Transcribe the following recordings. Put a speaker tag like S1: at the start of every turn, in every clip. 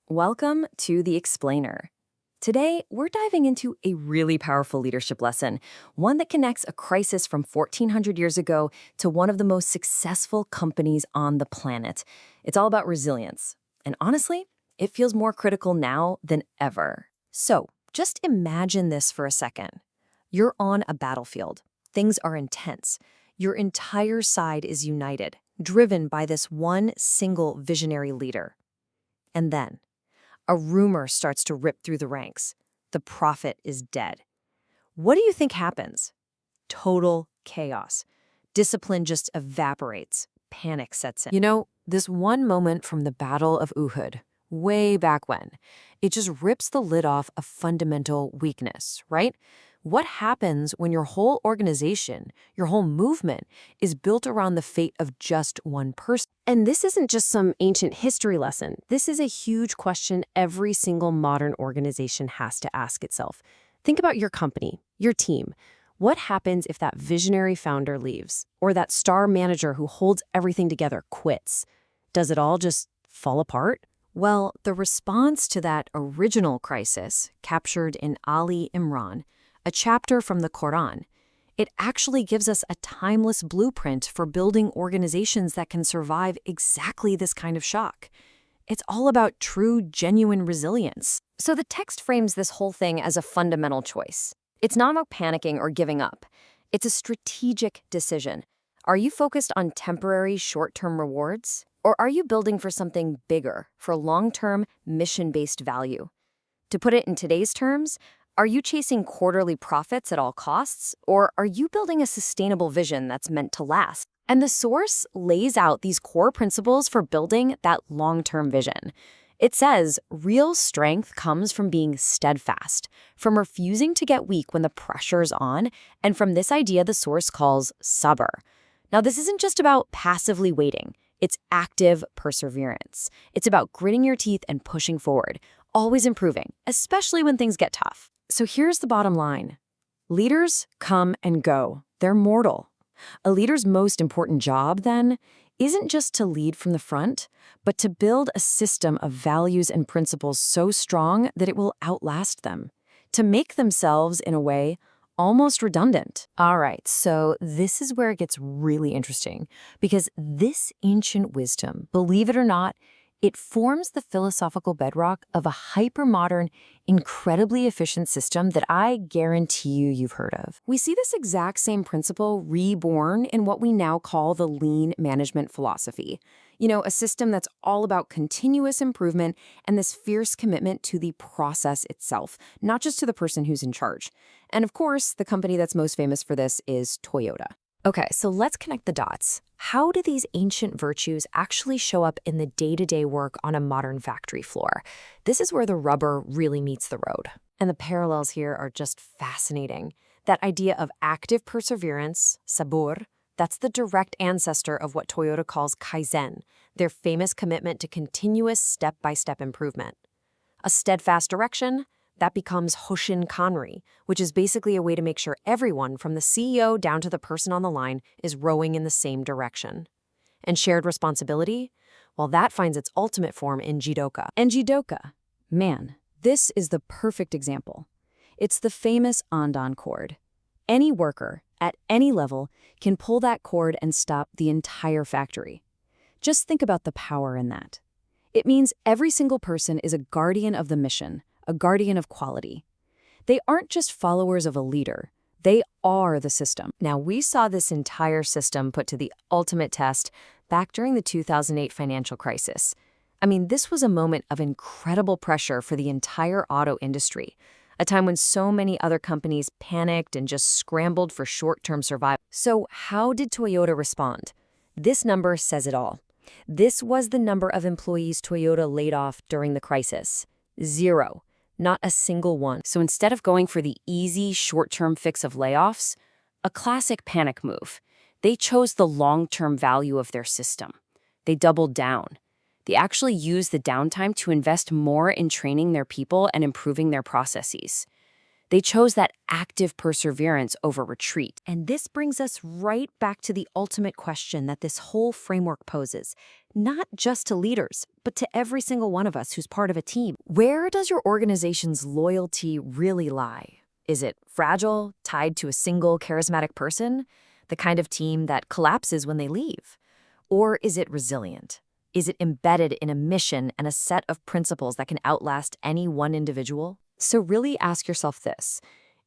S1: Welcome to The Explainer. Today, we're diving into a really powerful leadership lesson, one that connects a crisis from 1400 years ago to one of the most successful companies on the planet. It's all about resilience. And honestly, it feels more critical now than ever. So, just imagine this for a second. You're on a battlefield. Things are intense. Your entire side is united, driven by this one single visionary leader. And then, a rumor starts to rip through the ranks. The prophet is dead. What do you think happens? Total chaos. Discipline just evaporates. Panic sets in. You know, this one moment from the Battle of Uhud, way back when, it just rips the lid off a fundamental weakness, right? What happens when your whole organization, your whole movement, is built around the fate of just one person?
S2: And this isn't just some ancient history lesson. This is a huge question every single modern organization has to ask itself. Think about your company, your team. What happens if that visionary founder leaves, or that star manager who holds everything together quits? Does it all just fall apart?
S1: Well, the response to that original crisis, captured in Ali Imran, a chapter from the Quran, it actually gives us a timeless blueprint for building organizations that can survive exactly this kind of shock. It's all about true, genuine resilience. So the text frames this whole thing as a fundamental choice. It's not about panicking or giving up. It's a strategic decision. Are you focused on temporary, short-term rewards? Or are you building for something bigger, for long-term, mission-based value? To put it in today's terms, are you chasing quarterly profits at all costs, or are you building a sustainable vision that's meant to last? And the source lays out these core principles for building that long-term vision. It says real strength comes from being steadfast, from refusing to get weak when the pressure's on, and from this idea the source calls sabr. Now, this isn't just about passively waiting. It's active perseverance. It's about gritting your teeth and pushing forward, always improving, especially when things get tough. So here's the bottom line. Leaders come and go. They're mortal. A leader's most important job, then, isn't just to lead from the front, but to build a system of values and principles so strong that it will outlast them, to make themselves, in a way, almost redundant. All right, so this is where it gets really interesting, because this ancient wisdom, believe it or not, it forms the philosophical bedrock of a hyper-modern, incredibly efficient system that I guarantee you've heard of. We see this exact same principle reborn in what we now call the lean management philosophy. You know, a system that's all about continuous improvement and this fierce commitment to the process itself, not just to the person who's in charge. And of course, the company that's most famous for this is Toyota. Okay, so let's connect the dots. How do these ancient virtues actually show up in the day-to-day work on a modern factory floor? This is where the rubber really meets the road. And the parallels here are just fascinating. That idea of active perseverance, sabur, that's the direct ancestor of what Toyota calls kaizen, their famous commitment to continuous step-by-step improvement. A steadfast direction, that becomes Hoshin Kanri, which is basically a way to make sure everyone, from the CEO down to the person on the line, is rowing in the same direction. And shared responsibility? Well, that finds its ultimate form in Jidoka. And Jidoka, man, this is the perfect example. It's the famous Andan cord. Any worker, at any level, can pull that cord and stop the entire factory. Just think about the power in that. It means every single person is a guardian of the mission, a guardian of quality. They aren't just followers of a leader. They are the system. Now, we saw this entire system put to the ultimate test back during the 2008 financial crisis. I mean, this was a moment of incredible pressure for the entire auto industry, a time when so many other companies panicked and just scrambled for short-term survival. So how did Toyota respond? This number says it all. This was the number of employees Toyota laid off during the crisis. 0. Not a single one. So instead of going for the easy, short-term fix of layoffs, a classic panic move, they chose the long-term value of their system. They doubled down. They actually used the downtime to invest more in training their people and improving their processes.
S2: They chose that active perseverance over retreat. And this brings us right back to the ultimate question that this whole framework poses, not just to leaders, but to every single one of us who's part of a team.
S1: Where does your organization's loyalty really lie? Is it fragile, tied to a single charismatic person, the kind of team that collapses when they leave? Or is it resilient? Is it embedded in a mission and a set of principles that can outlast any one individual?
S2: So really ask yourself this.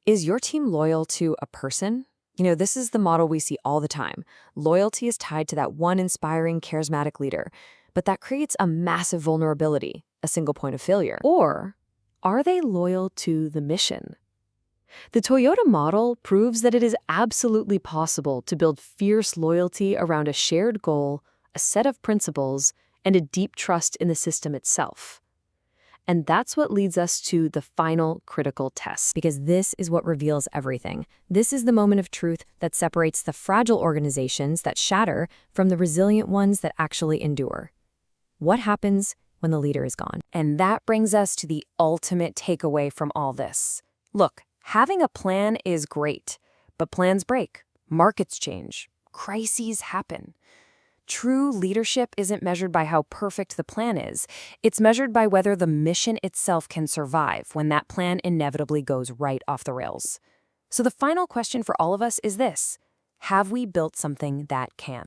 S2: Is your team loyal to a person? This is the model we see all the time. Loyalty is tied to that one inspiring, charismatic leader, but that creates a massive vulnerability, a single point of failure. Or are they loyal to the mission? The Toyota model proves that it is absolutely possible to build fierce loyalty around a shared goal, a set of principles, and a deep trust in the system itself. And that's what leads us to the final critical test.
S1: Because this is what reveals everything. This is the moment of truth that separates the fragile organizations that shatter from the resilient ones that actually endure. What happens when the leader is gone?
S2: And that brings us to the ultimate takeaway from all this. Look, having a plan is great, but plans break, markets change, crises happen. True leadership isn't measured by how perfect the plan is. It's measured by whether the mission itself can survive when that plan inevitably goes right off the rails. So the final question for all of us is this: have we built something that can?